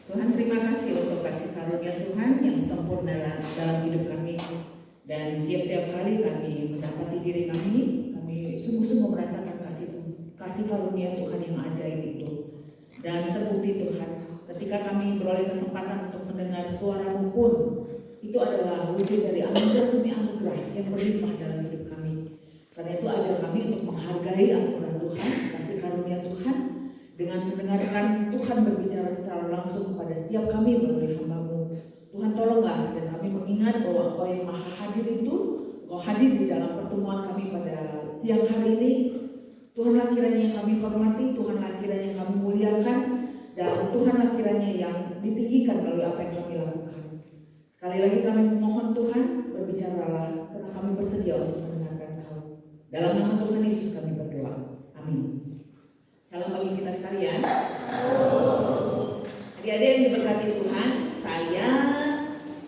Tuhan, terima kasih untuk kasih karunia Tuhan yang sempurna dalam hidup kami. Dan tiap-tiap kali kami mendapati diri kami sungguh-sungguh merasakan kasih karunia Tuhan yang ajaib itu. Dan terbukti Tuhan, ketika kami beroleh kesempatan untuk mendengar suara-Mu pun, itu adalah wujud dari anugerah demi anugerah yang berlimpah dalam hidup kami. Karena itu ajar kami untuk menghargai anugerah Tuhan, kasih karunia Tuhan, dengan mendengarkan Tuhan berbicara secara langsung kepada setiap kami melalui hamba-Mu. Tuhan tolonglah dan kami mengingat bahwa Engkau yang maha hadir itu, Engkau hadir di dalam pertemuan kami pada siang hari ini. Tuhanlah kiranya yang kami hormati, Tuhanlah kiranya yang kami muliakan, dan Tuhanlah kiranya yang ditinggikan melalui apa yang kami lakukan. Sekali lagi kami memohon Tuhan, berbicaralah, karena kami bersedia untuk mendengarkan Kau. Dalam nama Tuhan Yesus kami berdoa. Amin. Salam bagi kita sekalian. Adik-adik yang diberkati Tuhan, saya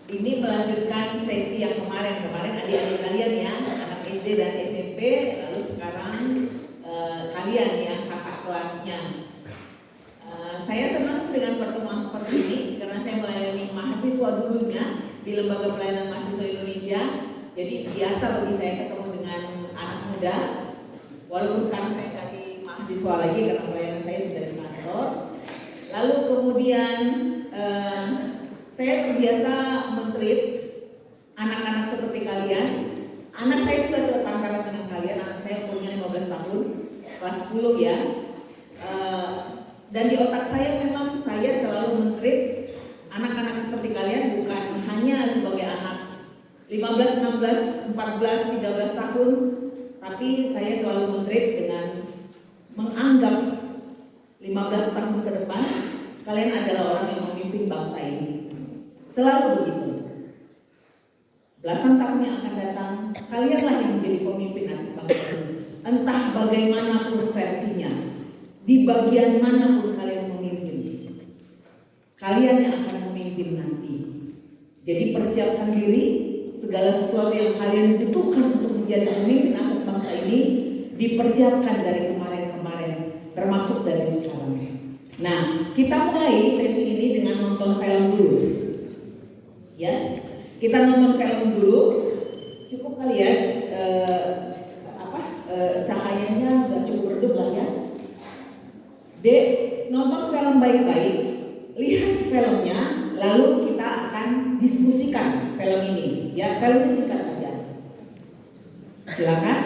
ini melanjutkan sesi yang kemarin adik-adik kalian ya, anak SD dan SMP, lalu sekarang kalian yang kakak kelasnya. Saya senang dengan pertemuan seperti ini karena saya melayani mahasiswa dulunya di Lembaga Pelayanan Mahasiswa Indonesia. Jadi biasa bagi saya ketemu dengan anak muda, walaupun sekarang saya jadi mahasiswa lagi karena pelayanan saya sudah di kantor. Lalu kemudian saya terbiasa men-treat anak-anak seperti kalian. Anak saya juga sepantaran dengan kalian. Anak saya umurnya 15 tahun, kelas 10 ya. Dan di otak saya memang saya selalu men-treat anak-anak seperti kalian bukan hanya sebagai anak 15, 16, 14, 13 tahun, tapi saya selalu men-treat dengan menganggap 15 tahun ke depan kalian adalah orang yang memimpin bangsa ini. Selalu begitu. Belasan tahun yang akan datang, kalianlah yang menjadi pemimpin atas bangsa ini. Entah bagaimanapun versinya, di bagian manapun kalian memimpin, kalian yang akan memimpin nanti. Jadi persiapkan diri, segala sesuatu yang kalian butuhkan untuk menjadi pemimpin atas bangsa ini dipersiapkan dari kemarin-kemarin, termasuk dari sekarang. Nah, kita mulai sesi ini dengan nonton film dulu. Ya, kita nonton film dulu. Cukup kali ya, cahayanya nggak cukup redup lah ya. Dek, nonton film baik-baik, lihat filmnya, lalu kita akan diskusikan film ini. Ya, filmnya singkat saja. Silakan.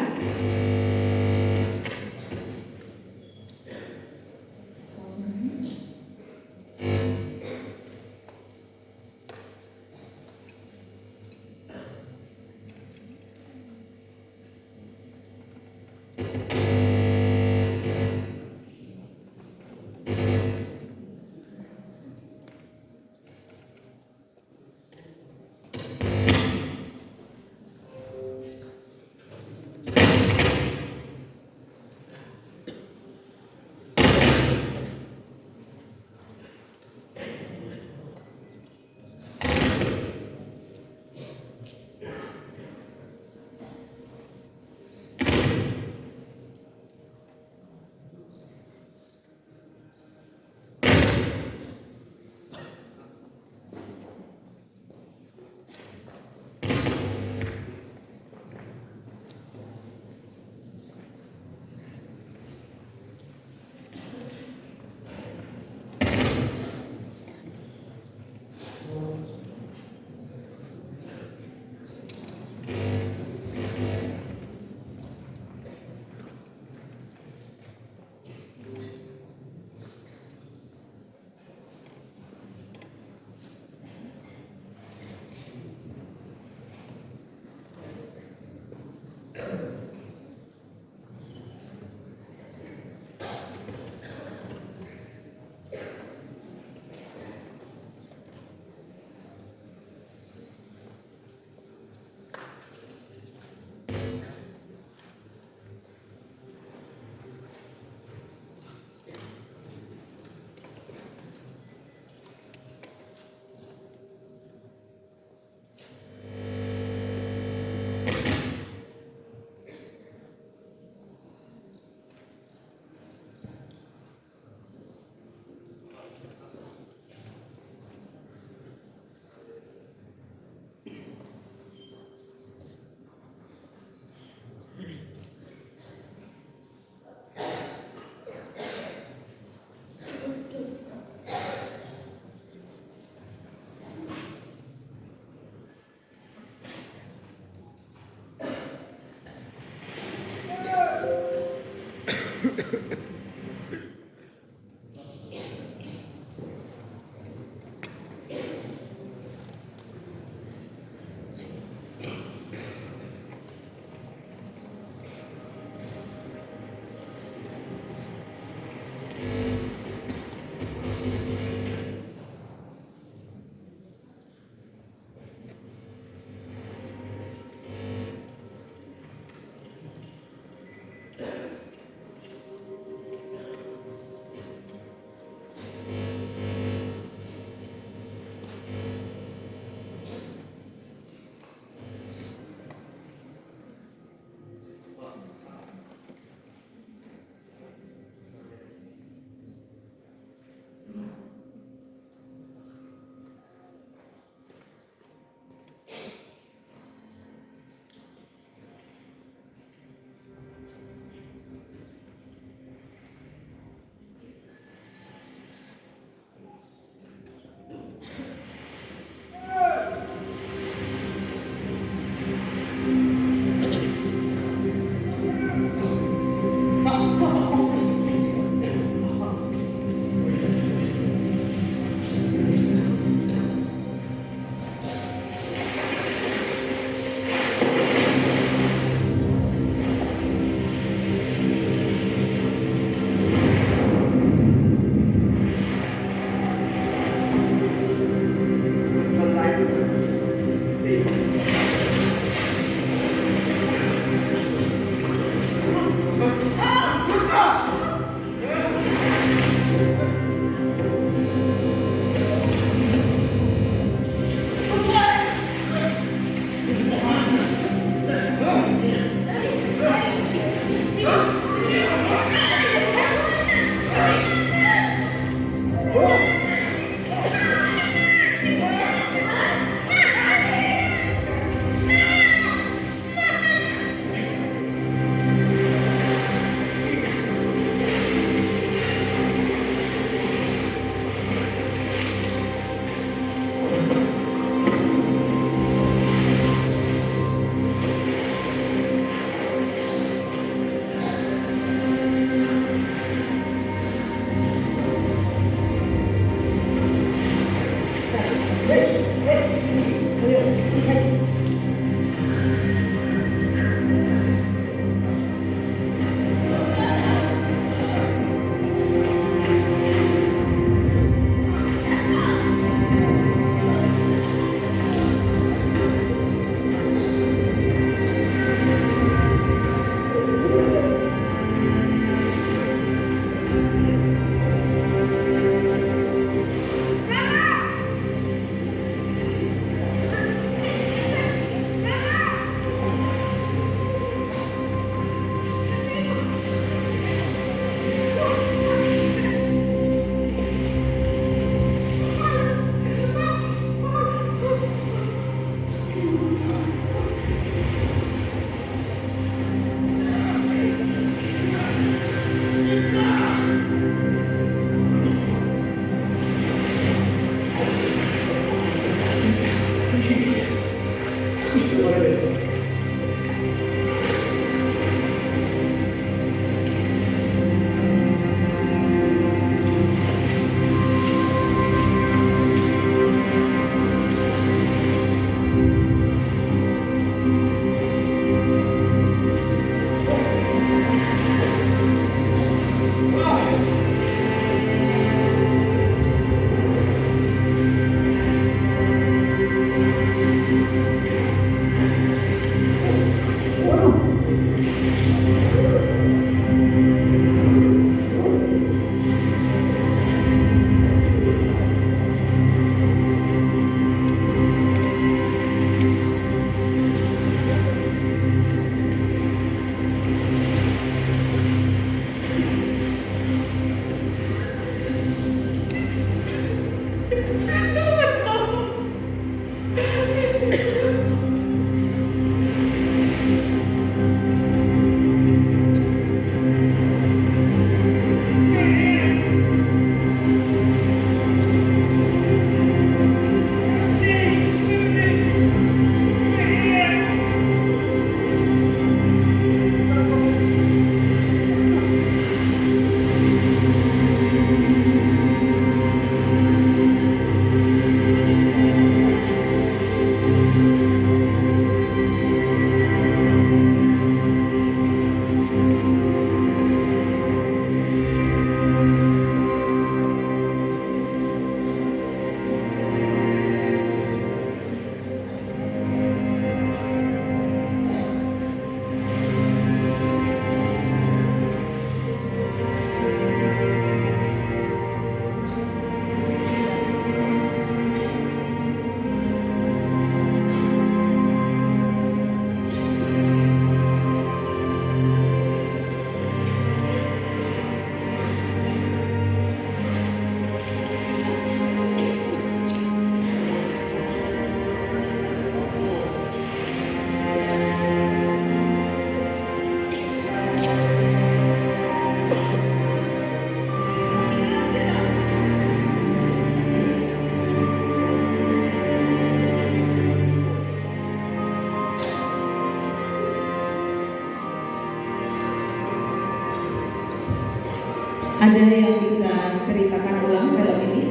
Ada yang bisa ceritakan ulang film ini?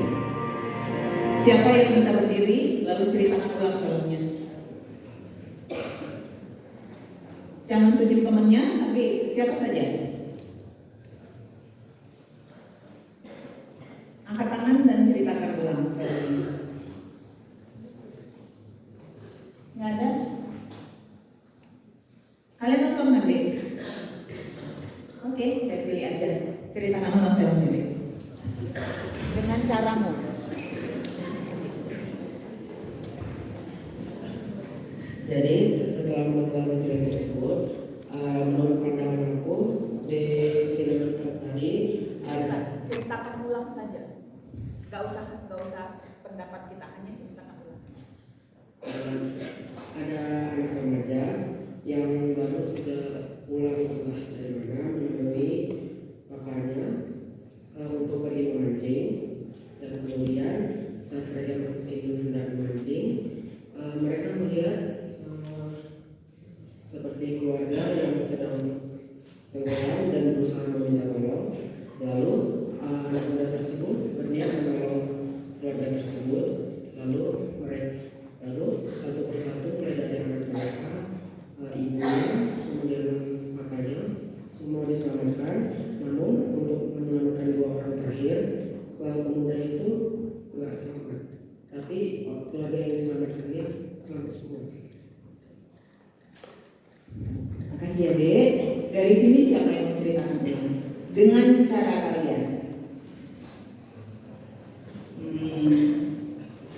Siapa yang bisa berdiri lalu ceritakan ulang filmnya? Jangan tunjuk temannya, tapi siapa saja. Angkat tangan dan ceritakan ulang film ini. Nggak ada? Kalian nonton nanti? Oke, saya pilih aja. Ceritakan ulang film ini dengan caramu. Jadi setelah menonton film tersebut, menurut pandangan aku di film tadi Ceritakan ulang saja. Nggak usah pendapat kita, hanya ceritakan ulang. Ada anak remaja yang baru saja pulang entah dari mana menemui papanya untuk pergi memancing, dan kemudian saat mereka ingin hendak memancing, mereka melihat seperti keluarga yang sedang tenggelam dan berusaha meminta tolong. Lalu anak muda tersebut berniat menolong keluarga tersebut. Lalu satu persatu mulai dari anak mereka, ibunya, kemudian papanya, semua diselamatkan. Namun untuk menyelamatkan 2 orang terakhir, pemuda itu nggak selamat. Tapi keluarga yang diselamatkan ini selamat semua. Makasih ya Dek. Dari sini siapa yang menceritakan ulang? Dengan cara kalian.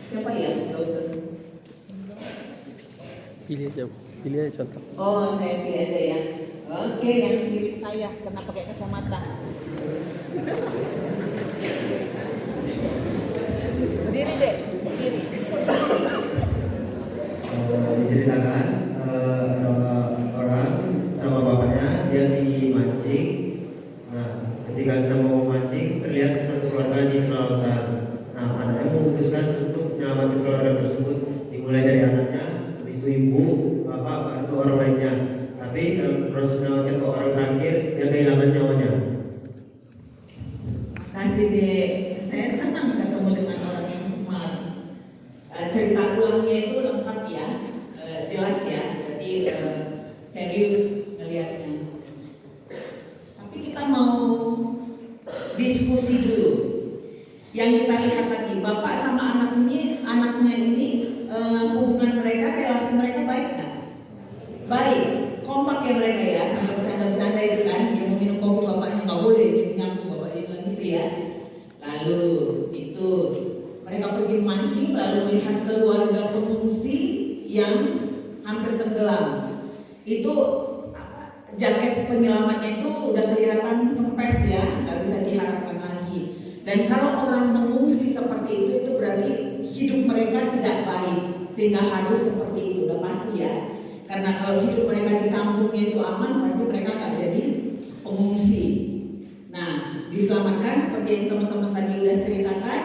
Siapa ya? Gak usah. Pilih aja contoh. Oh, saya pilih aja ya. Oke, yang mirip saya karena pakai kacamata. Berdiri deh, berdiri. Diceritakan orang sama bapaknya dia pergi mancing. Nah, ketika sedang mau mancing terlihat satu keluarga di tengah lautan. Nah, anaknya memutuskan untuk menyelamatkan keluarga tersebut. Dimulai dari anaknya, habis itu ibu, bapak, baru orang lainnya. Tapi dalam proses menyelamatkan ke orang terakhir dia kehilangan nyawanya. Makasih Dek. Saya senang ketemu dengan orang yang smart. Cerita ulangnya itu lengkap ya, jelas ya. Jadi serius melihatnya. Tapi kita mau diskusi dulu. Yang kita lihat tadi, bapak sama anaknya ini hubungan mereka, relasi mereka baik nggak? Baik, kompak ya mereka ya, sampai bercanda-bercanda itu kan, dia mau minum kopi bapaknya nggak boleh, jadi nyambung bapaknya bilang gitu ya. Lalu itu mereka pergi mancing, lalu melihat keluarga pengungsi yang hampir tenggelam. Itu jaket penyelamatnya itu udah kelihatan kempes ya, nggak bisa diharapkan lagi. Dan kalau orang mengungsi seperti itu berarti hidup mereka tidak baik, sehingga harus seperti itu, udah pasti ya. Karena kalau hidup mereka di kampungnya itu aman, pasti mereka nggak jadi pengungsi. Nah, diselamatkan seperti yang teman-teman tadi udah ceritakan,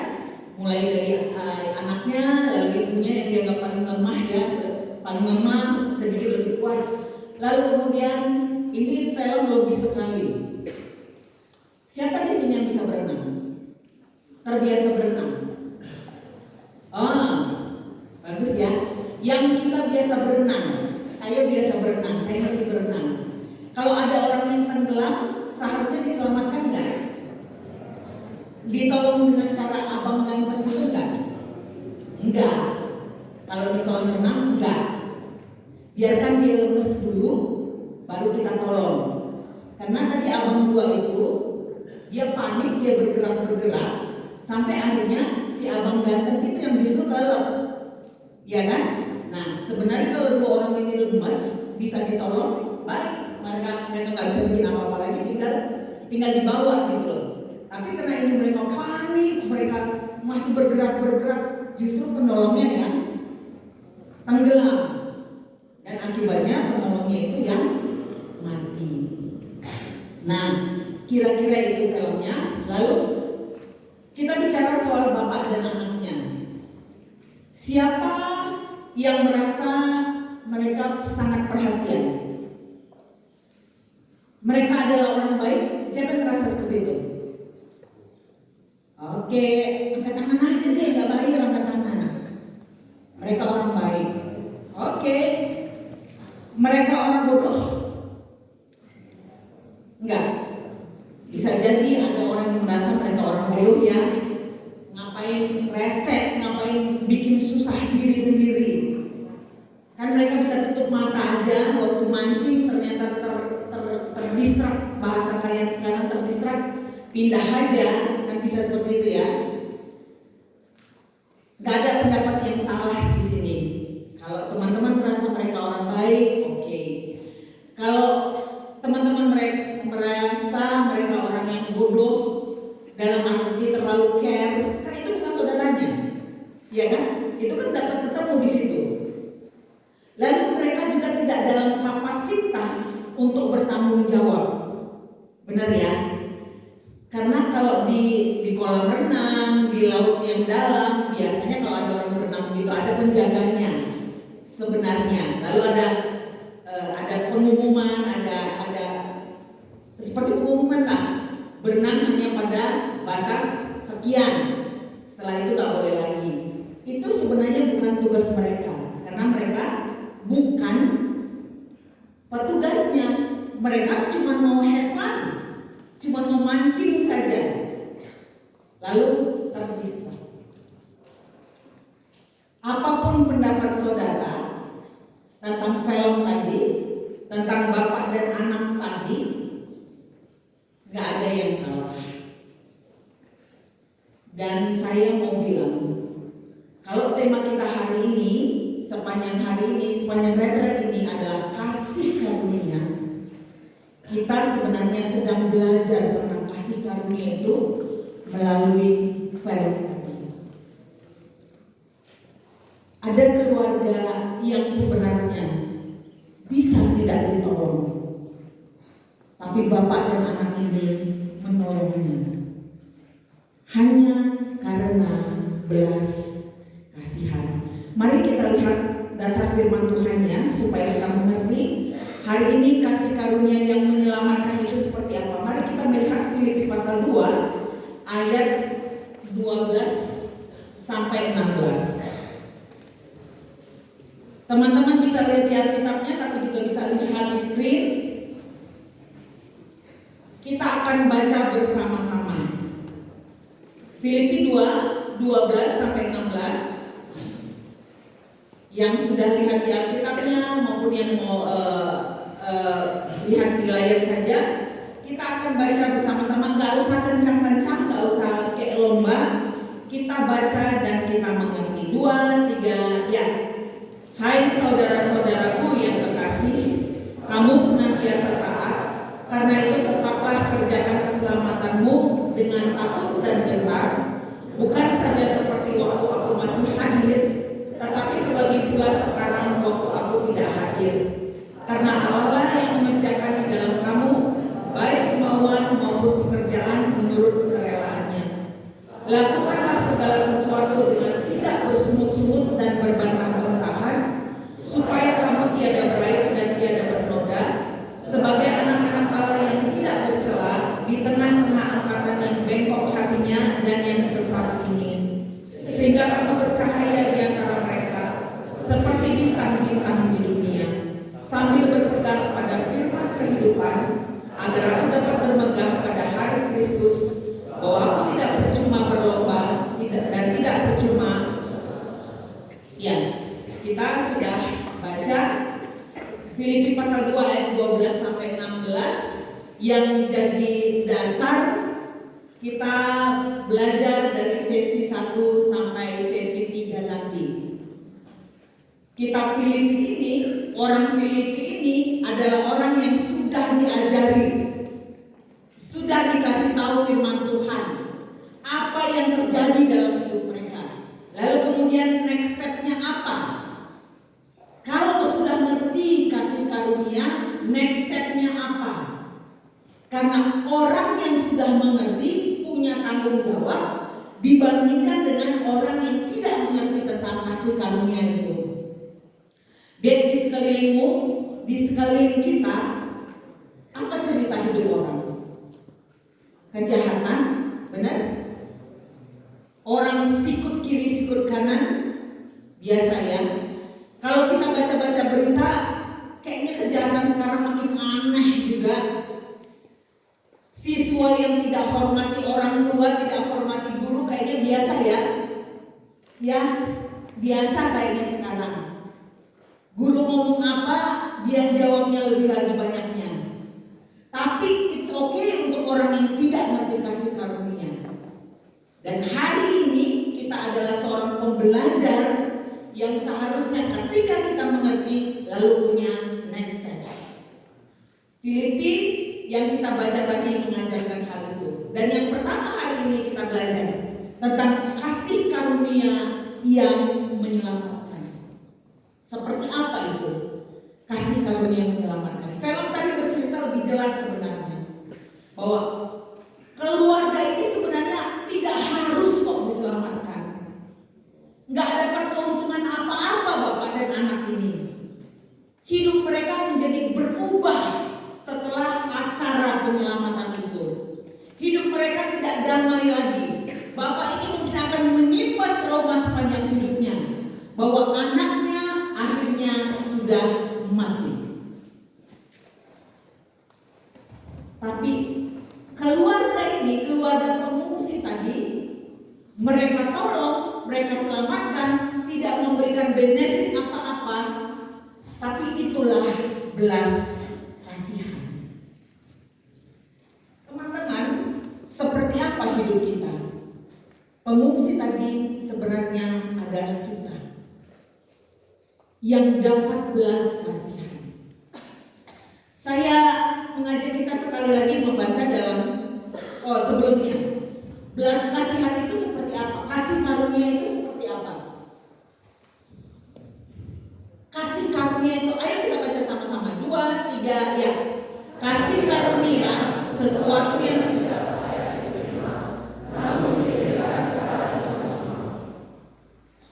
mulai dari anaknya, lalu ibunya yang dianggap paling lemah ya, paling lemah, sedikit lebih kuat. Lalu kemudian ini film logis sekali. Siapa di sini yang bisa berenang? Terbiasa berenang? Bagus ya. Yang kita biasa berenang, saya biasa berenang, saya ngerti berenang. Kalau ada orang yang tenggelam, seharusnya diselamatkan enggak? Ditolong dengan cara abang ganteng itu enggak? Enggak. Kalau di kolam renang enggak. Biarkan dia lemes dulu, baru kita tolong. Karena tadi abang 2 itu, dia panik, dia bergerak, sampai akhirnya si abang ganteng itu yang justru kelelep. Ya kan? Nah, sebenarnya kalau 2 orang ini lemas, bisa ditolong, baik. Mereka nggak bisa bikin apa-apa lagi, tinggal dibawa gitu loh. Tapi karena ini mereka panik, mereka masih bergerak, justru penolongnya yang tenggelam. Dan akibatnya penolongnya itu yang mati. Nah, kira-kira itu filmnya. Lalu kita bicara soal bapak dan anaknya. Siapa yang merasa mereka sangat perhatian? Mereka adalah orang baik. Siapa yang merasa seperti itu? Oke, angkat tangan aja deh, nggak bayar angkat tangan. Mereka orang baik. Oke. Mereka orang bodoh? Enggak. Bisa jadi ada orang yang merasa mereka orang bodoh ya. Ngapain resek, ngapain bikin susah diri sendiri. Kan mereka bisa tutup mata aja waktu mancing, ternyata terdistrak. Bahasa kalian sekarang terdistrak, pindah aja, kan bisa seperti itu ya. Gak ada pendapat yang salah di sini. Kalau teman-teman merasa mereka orang baik, oke. Kalau teman-teman merasa mereka orang yang bodoh, dalam arti terlalu care, kan itu bukan itu kan dapat ketemu di situ. Lalu mereka juga tidak dalam kapasitas untuk bertanggung jawab. Benar ya? Karena kalau di kolam renang, di laut yang dalam, biasanya kalau ada orang berenang gitu ada penjaganya sebenarnya. Lalu ada pengumuman, ada seperti pengumuman lah, berenang hanya pada batas sekian. Setelah itu nggak boleh lagi. Itu sebenarnya bukan tugas mereka, karena mereka bukan petugasnya. Mereka cuma mau have fun, cuma mau mancing saja. Lalu terpisah. Apapun pendapat saudara tentang film tadi, tentang bapak dan anak tadi, nggak ada yang salah. Dan saya mau bilang, kalau tema kita hari ini, sepanjang retret ini adalah kasih karunia, kita sebenarnya sedang belajar tentang kasih karunia itu melalui film tadi. Ada keluarga yang sebenarnya bisa tidak ditolong, tapi bapak dan anak ini menolongnya hanya karena belas kasihan. Mari kita lihat dasar firman Tuhannya supaya kita mengerti hari ini kasih karunia yang menyelamatkan itu seperti apa. Mari kita melihat Filipi pasal 2 ayat 12 sampai 16. Teman-teman bisa lihat di Alkitabnya, tapi juga bisa lihat di screen. Kita akan baca bersama-sama. Filipi 2, 12 sampai 16. Yang sudah lihat di Alkitabnya maupun yang mau lihat di layar saja, kita akan baca bersama-sama. Nggak usah kencang-kencang, nggak usah kayak lomba. Kita baca dan kita mengerti. 2, 3, ya. Hai saudara-saudaraku yang kekasih, kamu senantiasa taat. Karena itu tetaplah kerjakan keselamatanmu dengan takut dan gentar, bukan saja seperti waktu aku masih hadir, tetapi terlebih pula sekarang waktu aku tidak hadir. Karena Allah lah yang mengerjakan di dalam kamu baik kemauan maupun pekerjaan menurut kerelaannya. Lakukanlah segala sesuatu dengan tidak bersungut-sungut dan berbantah-bantahan, supaya kamu tiada beraib dan tiada bernoda, sebagai anak-anak Allah yang tidak bercela di tengah-tengah angkatan yang bengkok hatinya dan yang sesat ini, sehingga kamu bercahaya di antara mereka seperti bintang-bintang di dunia, sambil berpegang pada firman kehidupan, agar aku dapat bermegah pada hari Kristus, bahwa aku tidak percuma berlomba dan tidak percuma. Ya, kita sudah baca Filipi pasal 2 ayat 12 sampai 16 yang jadi dasar kita belajar dari sesi 1 sampai sesi 3 nanti. Kitab Filipi ini, orang Filipi ini adalah orang yang sudah diajari, sudah dikasih tahu firman Tuhan, apa yang terjadi dalam hidup mereka. Lalu kemudian next step-nya apa? Kalau sudah ngerti kasih karunia, next step-nya apa? Karena orang yang sudah mengerti punya tanggung jawab dibandingkan dengan orang yang tidak mengerti tentang kasih karunia itu. Di sekelilingmu, di sekeliling kita, apa cerita hidup orang? Kejahatan, benar? Orang sikut kiri, sikut kanan, biasa ya. Kalau kita baca-baca berita, kayaknya kejahatan sekarang makin aneh juga. Siswa yang tidak hormati orang tua, tidak hormati guru, kayaknya biasa ya. Ya, biasa kayaknya sekarang. Guru ngomong apa, dia jawabnya lebih lagi banyaknya. Tapi it's okay untuk orang yang tidak ngerti kasih karunia. Dan hari ini kita adalah seorang pembelajar yang seharusnya ketika kita mengerti lalu punya next step. Filipi yang kita baca tadi mengajarkan hal itu. Dan yang pertama hari ini kita belajar tentang kasih karunia yang menyelamatkan. Seperti apa itu kasih karunia yang menyelamatkan? Film tadi bercerita lebih jelas sebenarnya bahwa keluarga ini sebenarnya tidak harus kok diselamatkan. Nggak dapat keuntungan apa-apa bapak dan anak ini. Hidup mereka menjadi berubah setelah acara penyelamatan itu. Hidup mereka tidak damai lagi. Bapak ini mungkin akan menyimpan trauma sepanjang hidupnya bahwa anaknya akhirnya sudah mati. Tapi keluarga ini, keluarga pengungsi tadi, mereka tolong, mereka selamatkan, tidak memberikan benefit apa-apa, tapi itulah belas kasihan. Teman-teman, seperti apa hidup kita? Pengungsi tadi sebenarnya adalah kita yang dapat belas kasihan. Saya mengajak kita sekali lagi membaca dalam sebelumnya. Belas kasihan itu seperti apa? Kasih karunia itu seperti apa? Kasih karunia itu, ayo kita baca sama-sama. 2, 3, ya. Kasih karunia sesuatu yang tidak layak diterima, namun diberikan secara sama-sama.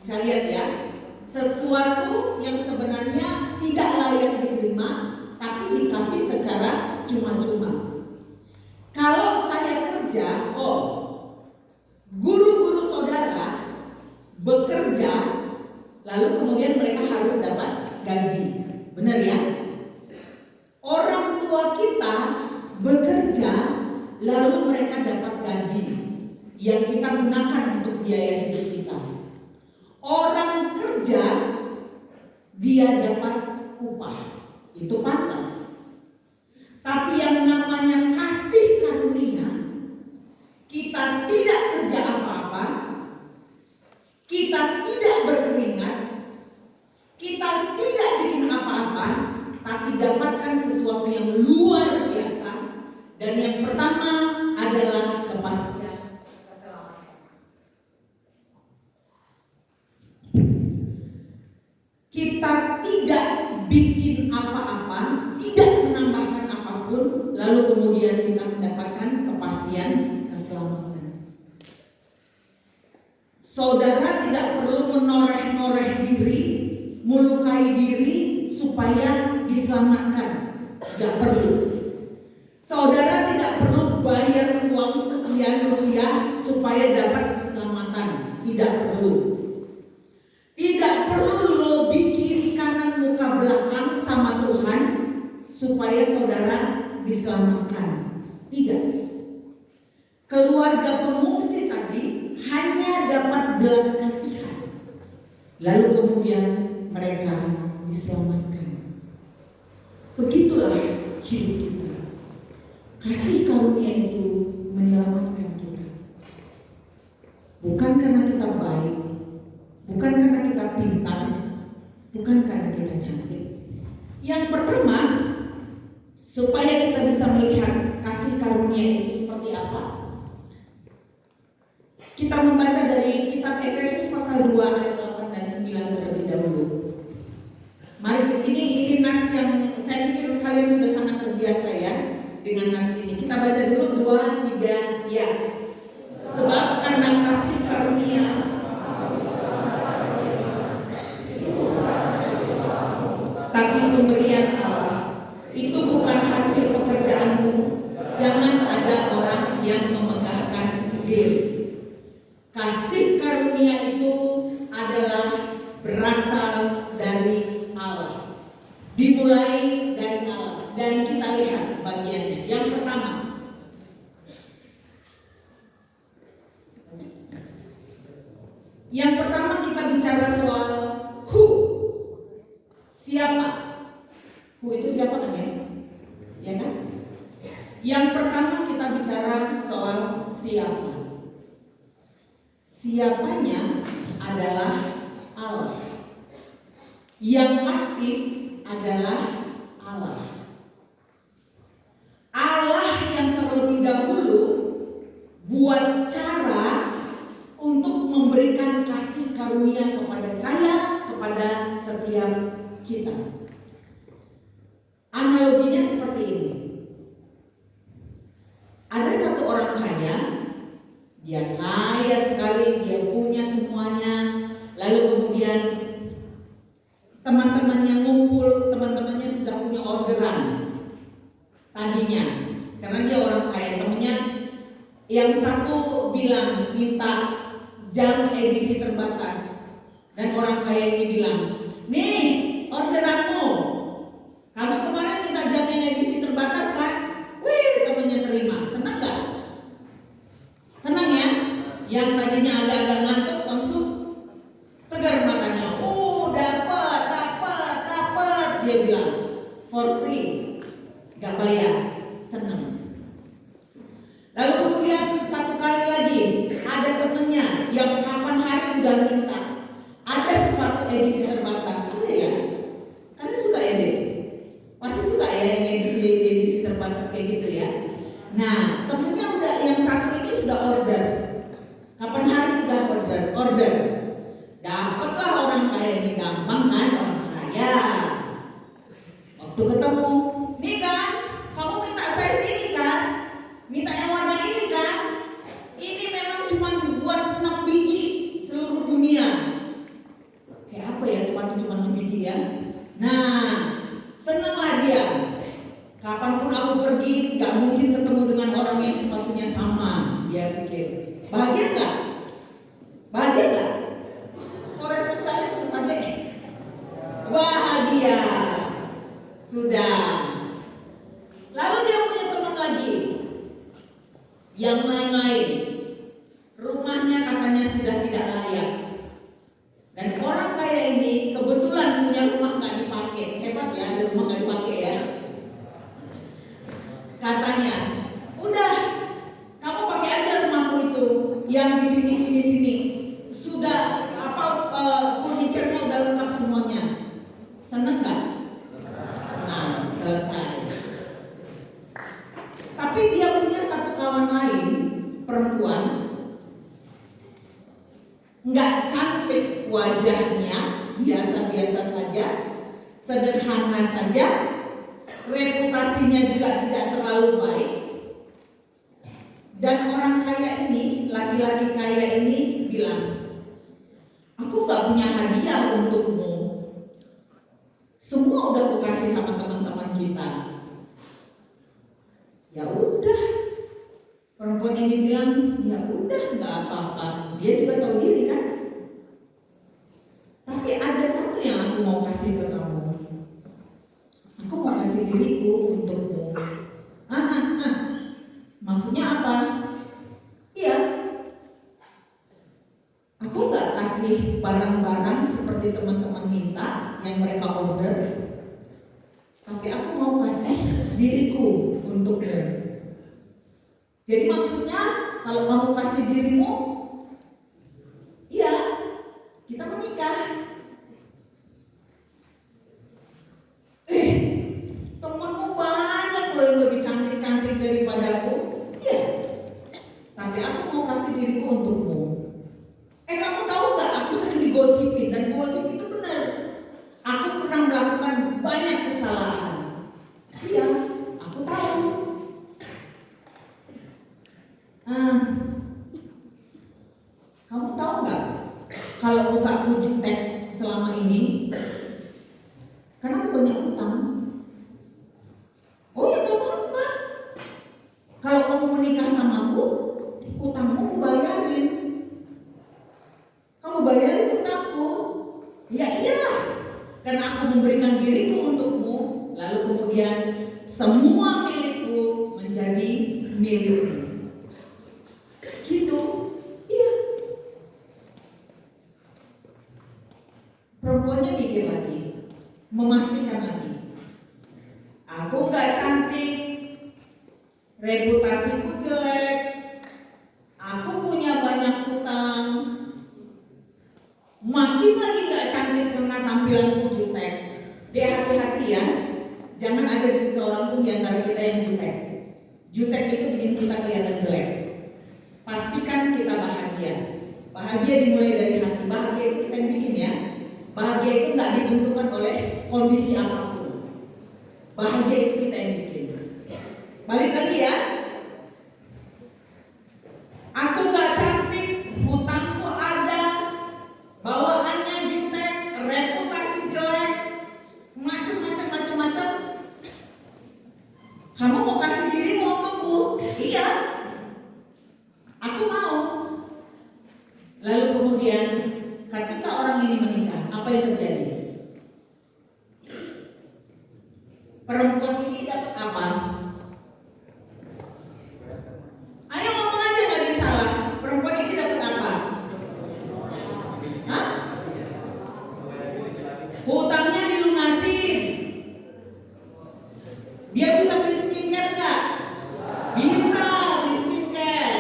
Bisa lihat ya, sesuatu yang sebenarnya tidak layak diterima, tapi dikasih secara cuma-cuma. Kalau saya kerja, guru-guru saudara bekerja, lalu kemudian mereka harus dapat gaji, benar ya? Orang tua kita bekerja, lalu mereka dapat gaji yang kita gunakan untuk biaya hidup kita. Orang kerja, dia dapat upah, itu pantas. Tapi yang namanya kasih karunia, kita tidak kerja apa-apa, kita tidak berkeringat, kita tidak bikin apa-apa, tapi dapatkan sesuatu yang luar biasa. Dan yang pertama adalah kepastian keselamatan. Kita tidak bikin apa-apa, tidak menambahkan apapun, lalu kemudian kita mendapatkan kepastian keselamatan. Saudara tidak perlu menoreh-noreh diri, melukai diri supaya diselamatkan. Tidak perlu. Saudara tidak perlu bayar uang sekian rupiah supaya dapat keselamatan. Tidak perlu. Tidak perlu lobby kiri kanan muka belakang sama Tuhan supaya saudara diselamatkan. Tidak. Keluarga pengungsi tadi hanya dapat belas kasihan, lalu kemudian mereka diselamatkan. Begitulah hidup kita. Kasih karunia itu menyelamatkan kita. Bukan karena kita baik, bukan karena kita pintar, bukan karena kita cantik. Yang pertama, supaya kita bisa melihat kasih karunia itu seperti apa, kita membaca dari kitab Efesus pasal 2 ayat 8 dan 9 terlebih dahulu. Mari, ini nats yang saya pikir kalian sudah sangat terbiasa ya dengan nats ini. Kita baca dulu 2, 3, ya. Sebab karena kasih karunia tapi pemberian Allah itu bukan hasil pekerjaanmu. Jangan ada orang yang memegahkan diri. Kasih karunia itu adalah berasal dari Allah, dimulai dari Allah. Dan kita lihat bagiannya. Yang pertama, kita bicara soal who, siapa. Who itu siapa kan ya? Ya kan? Yang pertama kita bicara soal siapa. Siapanya adalah Allah. Yang aktif adalah Allah. Allah yang terlebih dahulu buat cara untuk memberikan kasih karunia kepada saya kepada setiap kita. Analoginya seperti ini. Ada satu orang kaya, dia kaya sekali, dia punya semuanya, lalu kemudian teman-temannya ngumpul, teman-temannya sudah punya orderan tadinya, karena dia orang kaya. Temannya yang satu bilang minta jam edisi terbatas, dan orang kaya ini bilang, nih orderanmu, kamu kemarin minta jam yang edisi terbatas kan? Wih, temannya terima, senang gak? Senang ya? Yang tadinya agak-agak ngantuk langsung segar matanya. Oh, dapat. Dia bilang for free, gak bayar, senang. Lalu kemudian satu kali lagi ada temennya yang kapan hari udah minta ada sepatu edisi terbatas. Ada ya? Kalian suka edit? Pasti suka ya yang edisi terbatas kayak gitu ya. Nah, temennya udah yang satu ini sudah order. Kapan hari udah order. Dapatlah orang kaya ini, gampang kan orang kaya. Waktu ketemu, nih kan, kamu minta size ini kan? Minta yang warna ini kan? Ini memang cuma dibuat 6 biji seluruh dunia. Kayak apa ya sepatu cuma 6 biji ya? Nah, senenglah dia. Kapanpun aku pergi, gak mungkin ketemu dengan orang yang sepatunya sama. Dia pikir, bahagia gak? Bahagia gak? Korespon kalian susah deh. Bahagia. Sudah. Lalu dia punya teman lagi yang lain-lain. Rumahnya katanya sudah tidak layak. Dan orang kaya ini kebetulan punya rumah nggak dipakai. Hebat ya, ada rumah nggak dipakai ya. Katanya, udah, kamu pakai aja rumahku itu yang di sini. Sudah furniture-nya udah lengkap semuanya. Seneng nggak? Nah, selesai. Tapi dia punya satu kawan lain, perempuan, nggak cantik wajahnya, biasa-biasa saja, sederhana saja, reputasinya juga tidak terlalu baik. Dan orang kaya ini, laki-laki kaya ini bilang, aku nggak punya hadiah untukmu. Semua udah aku kasih sama teman-teman kita. Ya udah, perempuan ini bilang, ya udah nggak apa-apa. Dia juga tahu diri kan. Tapi ada satu yang aku mau kasih ke kamu. Aku mau kasih diriku untukmu. Maksudnya apa? Iya. Aku nggak kasih barang-barang seperti teman-teman minta yang mereka order. Tapi aku mau kasih diriku untukmu. Jadi maksudnya kalau kamu kasih dirimu, iya, kita menikah. Temenmu banyak loh yang lebih cantik-cantik daripadaku. Iya. Tapi aku mau kasih diriku untukmu. Kamu tahu nggak? Aku sering digosipin dan gosip itu benar. Aku pernah melakukan banyak kesalahan. Iya, aku tahu. Kamu tahu nggak? Kalau muka aku jutek selama ini, karena aku banyak utang. Oh ya, gak apa-apa. Kalau kamu menikah sama aku, utangmu aku bayarin. Kamu bayarin utangku. Ya iyalah, karena aku memberikan diriku untukmu. Lalu kemudian semua milikku menjadi milikmu. Gitu. Iya. Perempuannya mikir lagi, memastikan lagi. Aku gak cantik, reputasiku jelek, aku punya banyak hutang, makin lagi gak cantik karena tampilanku jutek. Dia hati-hati ya, jangan ada di sekolah pun di antara kita yang jutek. Jutek itu bikin kita kelihatan jelek. Pastikan kita bahagia. Bahagia dimulai dari hati. Bahagia itu kita yang bikin ya. Bahagia itu nggak ditentukan oleh kondisi apapun. Bahagia itu kita yang bikin. Balik lagi ya. Aku nggak cantik, hutangku ada, bawaannya jutek, reputasi jelek, macam-macam. Kamu mau kasih dirimu untukku? Iya. Aku mau. Lalu kemudian ketika orang ini menikah, apa yang terjadi? Perempuan ini dapat apa? Ayo ngomong aja, gak ada yang salah. Perempuan ini dapat apa? Hah? Hutangnya dilunasin. Dia bisa beli skincare nggak? Bisa beli skincare.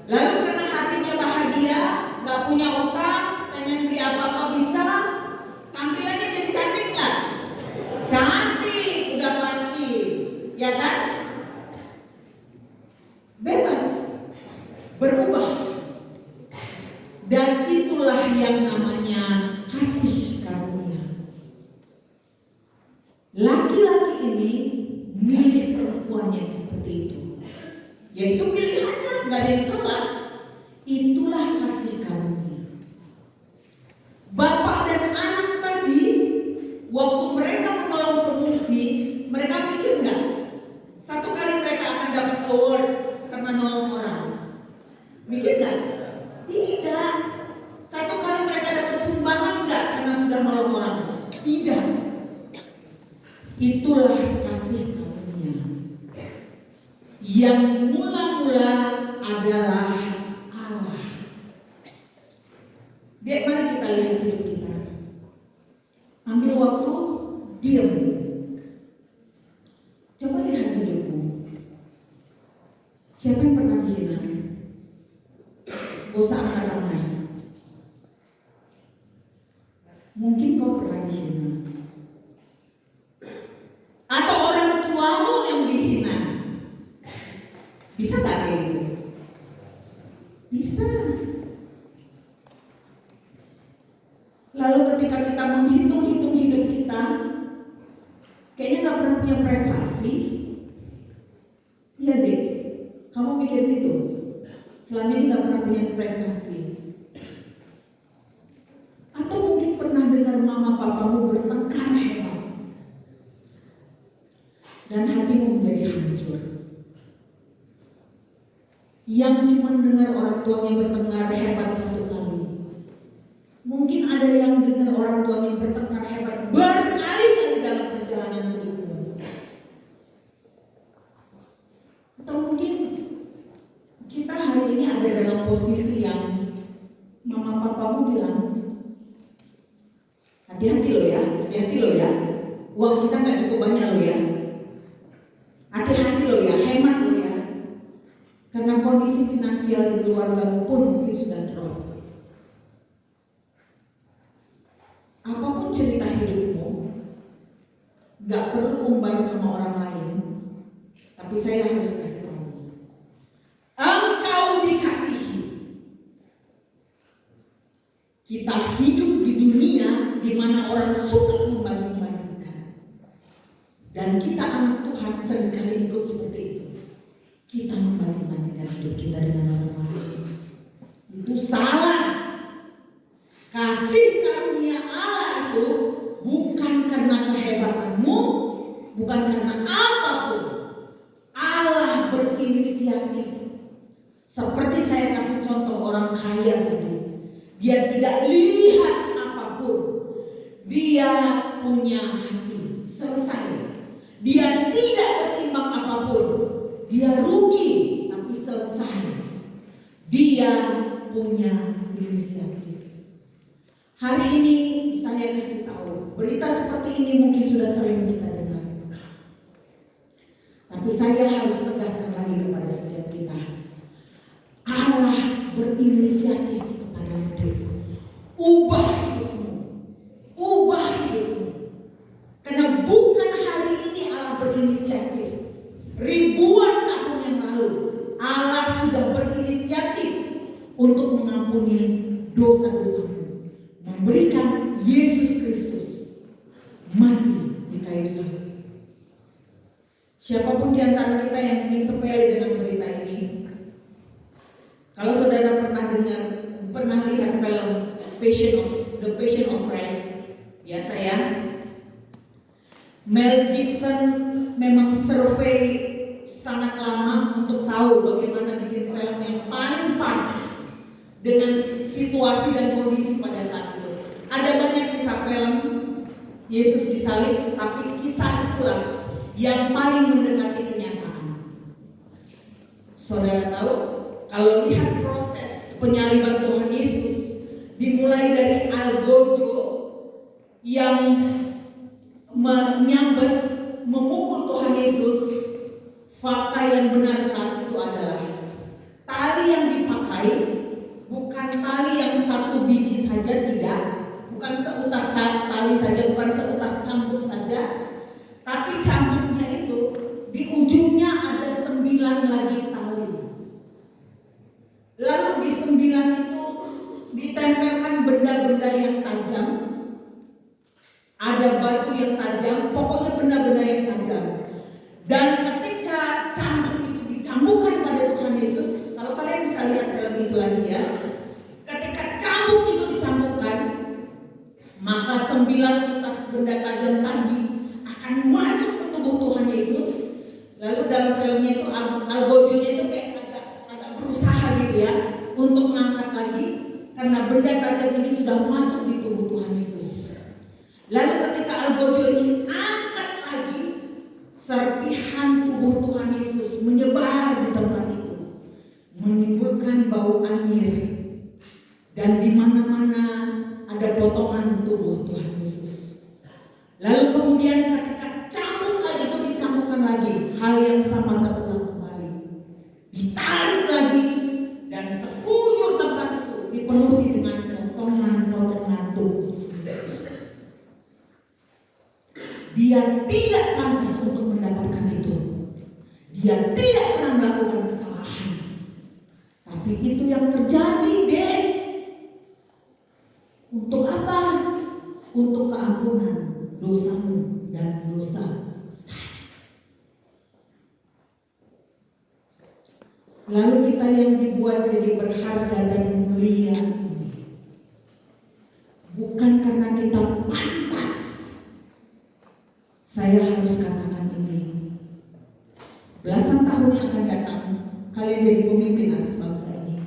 Lalu karena hatinya bahagia, nggak punya utang, pengen beli apa-apa bisa. Tampilannya jadi cantik nggak? Cantik, udah pasti, ya kan? Bebas, berubah, dan itulah yang namanya kasih karunia. Laki-laki ini milih perempuan yang seperti itu, yaitu pilihannya, nggak ada yang salah. Itulah kasih karunia. Bapak dan anak tadi, waktu mereka menolong pengungsi, mereka mikir nggak? Satu kali mereka akan dapat award karena nolong orang. Mikir nggak? Tidak. Satu kali mereka dapat sumbangan nggak karena sudah nolong orang? Tidak. Itulah kasih karunia. Yang mula-mula adalah Allah. Biar mari kita lihat hidup kita. Ambil waktu, diam. Coba lihat hidupmu. Siapa yang pernah dihina? Gak usah angkat tangan. Mungkin kau pernah dihina. Atau orang tuamu yang dihina. Bisa gak kayak gitu? Bisa. Lalu ketika kita menghitung-hitung hidup kita, kayaknya gak pernah punya prestasi. Iya deh, kamu mikir gitu. Selama ini gak pernah punya prestasi. Atau mungkin pernah dengar mama papamu bertengkar hebat dan hatimu menjadi hancur. Yang cuma dengar orang tuanya bertengkar hebat satu kali. Mungkin ada yang dengar orang tuanya bertengkar hebat berkali-kali dalam perjalanan hidupmu. Atau mungkin kita hari ini ada dalam posisi yang mama papamu bilang, hati-hati lo ya, uang kita gak cukup banyak lo ya. Hati-hati lo ya, hemat lo ya. Karena kondisi finansial di keluargamu pun mungkin sudah drop. Apapun cerita hidupmu, gak perlu umbar sama orang lain. Tapi saya harus kasih tahu. Engkau dikasihi. Kita hidup di dunia di mana orang suka membanding-bandingkan. Dan kita anak Tuhan seringkali ikut seperti itu. Kita membanding-bandingkan hidup kita dengan orang lain. Itu salah. Kasih karunia Allah itu bukan karena kehebatanmu, bukan karena apapun. Allah berinisiatif. Seperti saya kasih contoh orang kaya tadi. Dia tidak lihat apapun. Dia punya hati. Selesai. Dia tidak bertimbang apapun. Dia rugi tapi selesai. Dia punya inisiatif. Hari ini saya kasih tahu, berita seperti ini mungkin sudah sering kita dengar. Tapi saya harus tegaskan lagi kepada setiap kita. Allah berinisiatif kepada hidupmu. Ubah hidupmu. Ubah hidupmu. Karena bukan hari ini Allah berinisiatif. Ribuan tahun yang lalu Allah sudah berinisiatif untuk mengampuni dosa-dosamu, memberikan Yesus Kristus mati di kayu salib. Siapapun di antara kita yang mungkin sepele dengan berita ini, kalau saudara pernah lihat film The Passion of Christ, ya saya, Mel Gibson memang survei sangat lama untuk tahu bagaimana bikin film yang paling pas dengan situasi dan kondisi pada saat itu. Ada banyak kisah film Yesus disalib, tapi kisah itulah yang paling mendekati kenyataan. Saudara tahu, kalau lihat proses penyaliban Tuhan Yesus, dimulai dari algojo yang menyambat, memukul Tuhan Yesus, fakta yang benar saat itu adalah tali yang dipakai bukan tali yang satu biji saja, tidak, bukan seutas tali saja, bukan seutas cambuk saja, tapi cambuknya itu di ujungnya ada 9 lagi tali. Lalu di 9 itu ditempelkan benda-benda yang tajam, ada batu yang tajam, pokoknya benda-benda yang tajam. Dan ketika cambuk itu dicambukkan pada Tuhan Yesus, kalau kalian bisa lihat film itu lagi ya, ketika cambuk itu dicambukkan, maka 9 tas benda tajam tadi akan masuk ke tubuh Tuhan Yesus. Lalu dalam filmnya itu algojonya itu kayak agak berusaha gitu ya untuk mengangkat lagi, karena benda tajam ini sudah masuk di tubuh Tuhan Yesus. Lalu ketika algojo ini angkat lagi, serpihan tubuh Tuhan Yesus menyebar di tempat itu, menimbulkan bau anyir, dan di mana-mana ada potongan tubuh Tuhan Yesus. Lalu kemudian ketika cambuk lagi itu dicambukkan lagi, hal yang sama terulang kembali, ditarik lagi, dan sekujur tempat itu dipenuhi dengan potongan-potongan tubuh. Dia tidak pantas untuk mendapatkan itu. Dia tidak pernah melakukan kesalahan. Tapi itu yang terjadi, deh. Untuk apa? Untuk keampunan dosamu dan dosa saya. Lalu kita yang dibuat jadi berharga dan mulia ini, bukan karena kita pantas. Saya harus katakan ini, belasan tahun yang akan datang, kalian jadi pemimpin atas bangsa ini.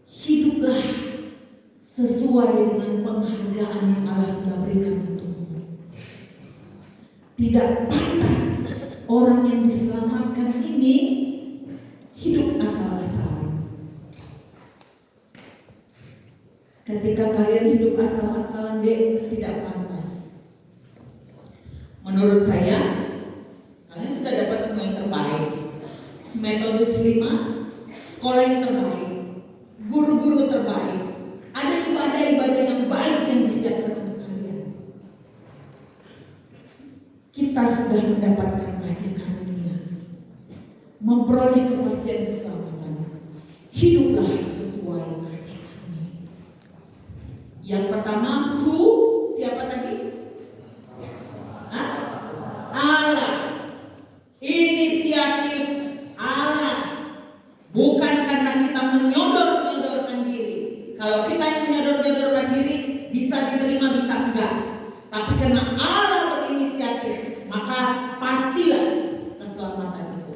Hiduplah sesuai dengan penghargaan yang Allah sudah berikan untukmu. Tidak pantas orang yang diselamatkan ini hidup asal-asalan. Ketika kalian hidup asal-asalan, dia tidak pantas. Menurut saya, kalian sudah dapat semua yang terbaik. Metode 5, sekolah yang terbaik, guru-guru terbaik, ada ibadah-ibadah yang baik yang disiapkan untuk kalian. Kita sudah mendapatkan kasih karunia, memperoleh kepastian keselamatan. Hiduplah sesuai kasih karunia. Yang pertama, siapa tadi? Allah. Inisiatif Allah. Bukan karena kita menyodorkan diri. Kalau kita yang menyodorkan diri, bisa diterima, bisa enggak. Tapi karena Allah berinisiatif, maka pastilah keselamatan itu.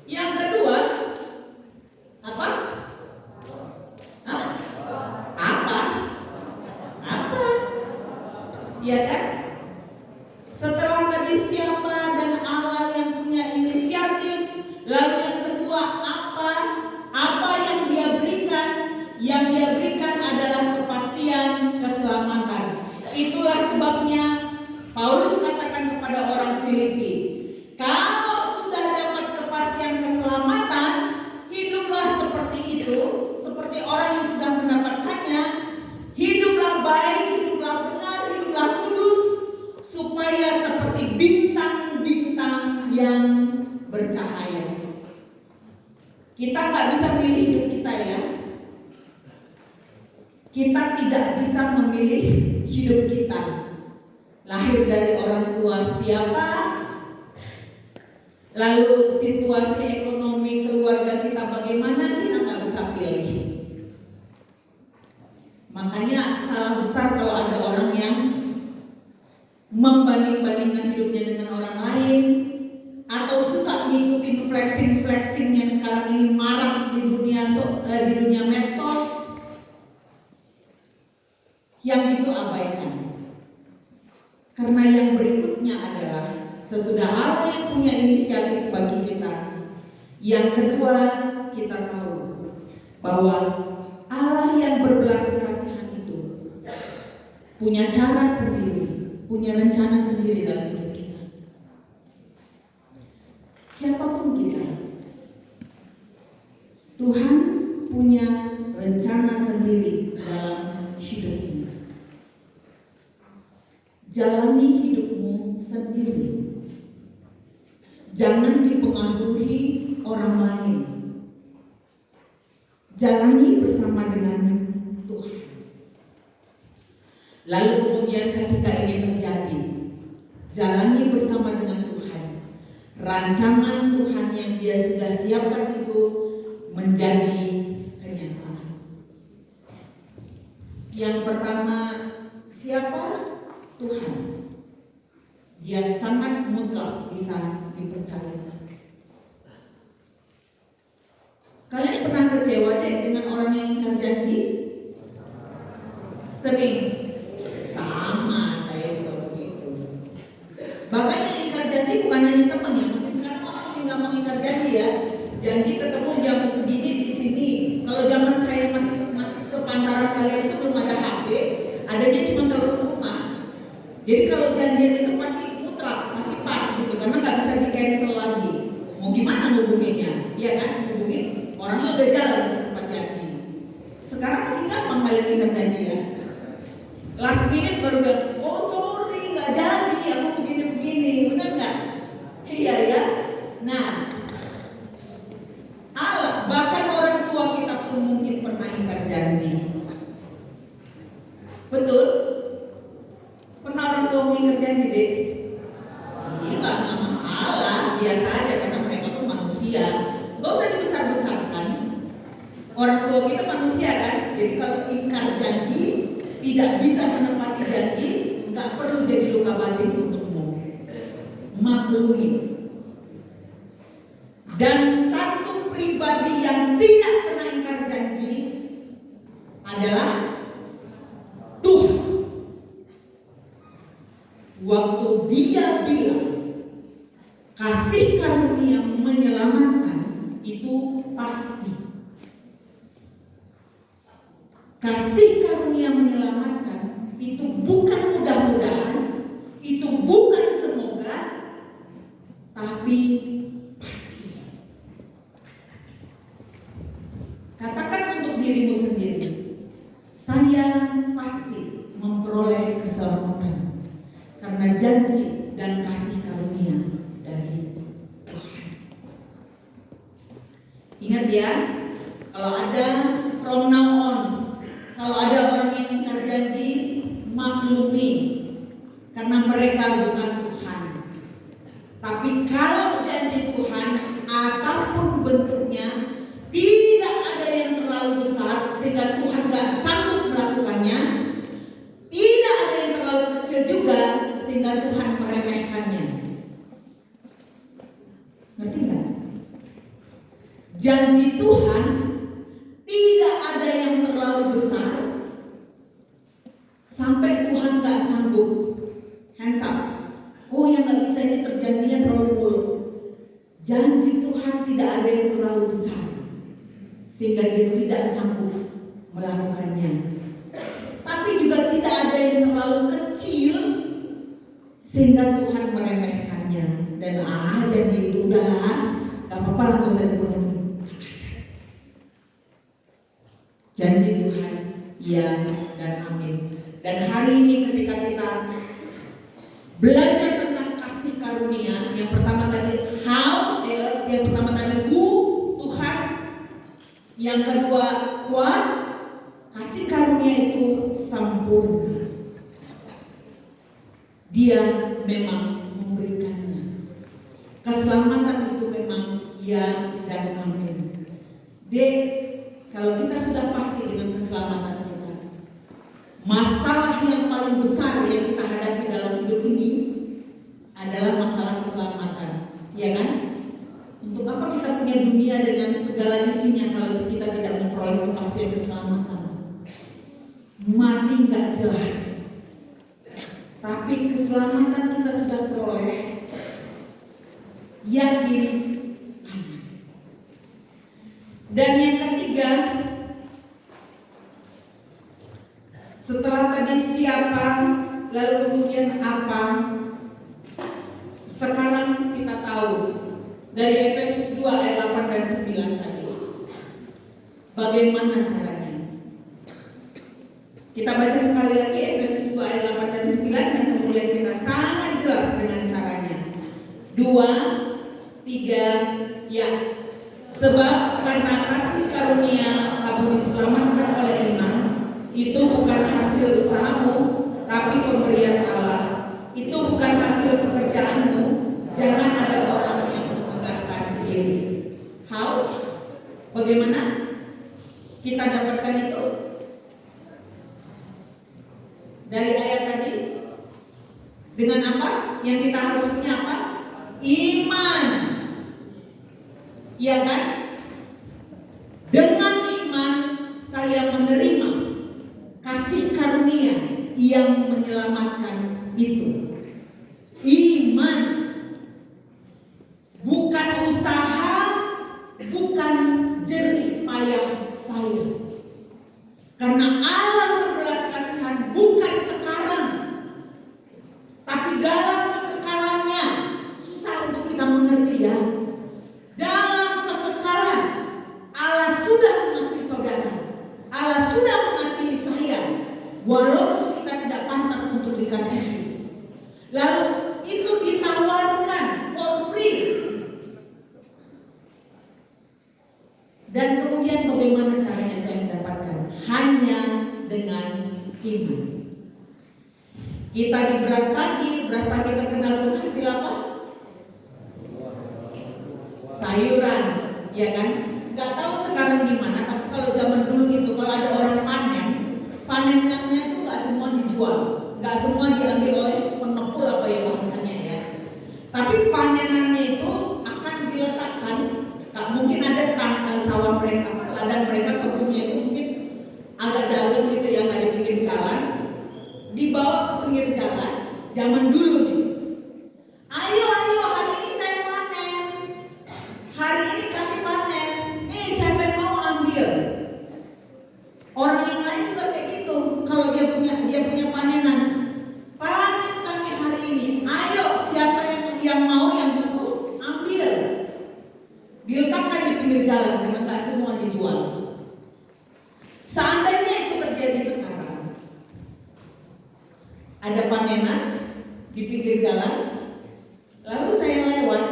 Yang kedua, apa? Apa? Iya kan? Setelah tadi siapa dan Allah yang punya inisiatif, lalu yang kedua apa? Apa yang Dia berikan? Yang Dia berikan adalah kepastian keselamatan. Itulah sebabnya Paulus katakan kepada orang Filipi, kalau sudah dapat kepastian keselamatan, hiduplah seperti itu, seperti orang yang sudah mendapatkannya. Hiduplah baik, hiduplah benar, hiduplah kudus, supaya seperti bintang-bintang yang bercahaya. Kita nggak bisa pilih hidup kita ya. Kita tidak bisa memilih hidup kita. Lahir dari orang tua siapa, lalu situasi ekonomi keluarga kita bagaimana, kita nggak bisa pilih. Makanya salah besar kalau ada orang yang membanding-bandingkan hidupnya dengan orang lain, atau suka ngikutin flexing yang sekarang ini marak di dunia medsos. Yang itu abaikan. Karena yang berikutnya adalah sesudah Allah yang punya inisiatif bagi kita. Yang kedua, kita tahu bahwa Allah yang berbelas kasihan itu punya cara sendiri, punya rencana sendiri dalam hidup kita. Siapapun kita, Tuhan punya rencana sendiri dalam hidup ini. Jalani hidupmu sendiri. Jangan dipengaruhi orang lain. Jalani bersama dengan Tuhan. Lalu kemudian ketika ini terjadi, jalani bersama dengan Tuhan. Rancangan Tuhan yang Dia sudah siapkan itu menjadi kenyataan. Yang pertama, siapa? Tuhan. Dia sangat mutlak bisa dipercayakan. Kalian pernah kecewa deh dengan orang yang ingkar janji? Sering. Sama, saya juga begitu. Bahkan yang ingkar janji bukan hanya teman ya. Mungkin sekarang orang nggak mau ingkar janji ya. Janji ketemu jam segini di sini. Kalau zaman saya masih sepantaran kalian itu belum ada HP, adanya cuma telepon rumah. Jadi kalau janjian itu pasti mutlak, pasti pas gitu, karena nggak bisa di cancel lagi. Mau gimana ngubunginnya? Iya kan, hubungin orangnya udah jalan ke tempat janji. Sekarang ini gampang kalian ingkar janji ya. Last minute baru bilang, oh sorry nggak jadi, aku begini, benar nggak? Iya ya. Nah, Allah bahkan orang tua kita pun mungkin pernah ingkar janji. Betul? Pernah orang tua ingkar janji deh? Iya nggak masalah, biasa aja karena mereka tuh manusia. Gak usah dibesar-besarkan. Orang tua kita manusia kan, jadi kalau ingkar janji, tidak bisa menepati janji, nggak perlu jadi luka batin untukmu. Maklumi. Dan satu pribadi yang tidak pernah ingkar janji adalah Tuhan. Waktu Dia bilang kasih karunia menyelamatkan, itu pasti. Kasih karunia menyelamatkan itu bukan mudah-mudahan, itu bukan semoga, tapi pasti. Katakan untuk dirimu sendiri, saya pasti memperoleh keselamatan karena janji dan kasih karunia dari Tuhan. Ingat ya, kalau ada from now on, kalau ada orang yang ingkar janji, maklumi, karena mereka bukan Tuhan. Tapi kalau janji Tuhan, apapun bentuknya, tidak ada yang terlalu besar sehingga Tuhan gak sanggup melakukannya. Tidak ada yang terlalu kecil juga sehingga Tuhan meremehkannya. Ngerti gak? Janji Tuhan tidak ada yang terlalu besar sampai Tuhan gak sanggup. Hands up. Oh yang gak bisa ini terjadinya terlalu buruk. Janji Tuhan tidak ada yang terlalu besar sehingga Dia tidak sanggup melakukannya. Tapi juga tidak ada yang terlalu kecil sehingga Tuhan meremehkannya. Dan janji itu udahlah, gak apa-apa lah gak usah dipenuhi. Janji Tuhan, iya dan amin. Dan hari ini ketika kita belajar tentang kasih karunia, yang pertama tadi how, yang pertama tadi who, Tuhan. Yang kedua what, kasih karunia semuanya itu sempurna. Dia memang memberikannya. Keselamatan itu memang ya dan amin. Dek, kalau kita sudah pasti dengan keselamatan kita, masalah yang paling besar yang kita hadapi dalam hidup ini adalah masalah keselamatan, ya kan? Untuk apa kita punya dunia dengan segala isinya kalau kita tidak memperoleh kepastian keselamatan? Mati nggak jelas. Tapi keselamatan kita sudah peroleh, yakin, aman. Dan yang ketiga, setelah tadi siapa, lalu kemudian apa, sekarang kita tahu dari Efesus 2 ayat 8 dan 9 tadi. Bagaimana caranya? Kita baca sekali lagi Efesus 2 ayat 8 dan 9 dan kemudian kita sangat jelas dengan caranya. 2, 3, ya. Sebab karena kasih karunia kamu diselamatkan oleh iman, itu bukan hasil usahamu, tapi pemberian Allah. Itu bukan hasil pekerjaanmu. Jangan ada orang yang membanggakan diri. How? Bagaimana kita dapatkan itu? Dari ayat tadi. Dengan apa? Yang kita harus punya apa? Iman. Iya kan? Dengan iman saya menerima kasih karunia yang menyelamatkan itu. Iman, bukan usaha, bukan jerih payah saya. Karena Allah berbelas kasihan bukan sekarang, tapi dalam kekekalannya. Susah untuk kita mengerti ya. Dalam kekekalan Allah sudah mengasihi saudara, Allah sudah mengasihi saya, walaupun kita tidak pantas untuk dikasihi. Lalu itu ditawarkan for free. Dan kemudian bagaimana caranya saya mendapatkan? Hanya dengan iman. Kita di Brastagi terkenal penghasil apa? Sayuran, ya kan? Gak tahu sekarang di mana, tapi kalau zaman dulu itu kalau ada orang panennya itu gak semua dijual, gak semua diambil oleh pengepul apa ya bahasanya ya. Tapi panenannya itu akan diletakkan, mungkin ada sawah mereka, ladang mereka, kebunnya itu mungkin agak dalam gitu ya, nggak di pinggir jalan, dibawa ke pinggir jalan. Zaman dulu nih, ayo hari ini saya panen, hari ini kami panen, nih siapa yang mau ambil? Orang yang lain juga kayak gitu, kalau dia punya panenan, panen kami hari ini, ayo siapa yang mau, yang butuh ambil. Diletakkan di pinggir jalan karena nggak semua dijual. Seandainya itu terjadi sekarang, ada panenan di pinggir jalan, lalu saya lewat,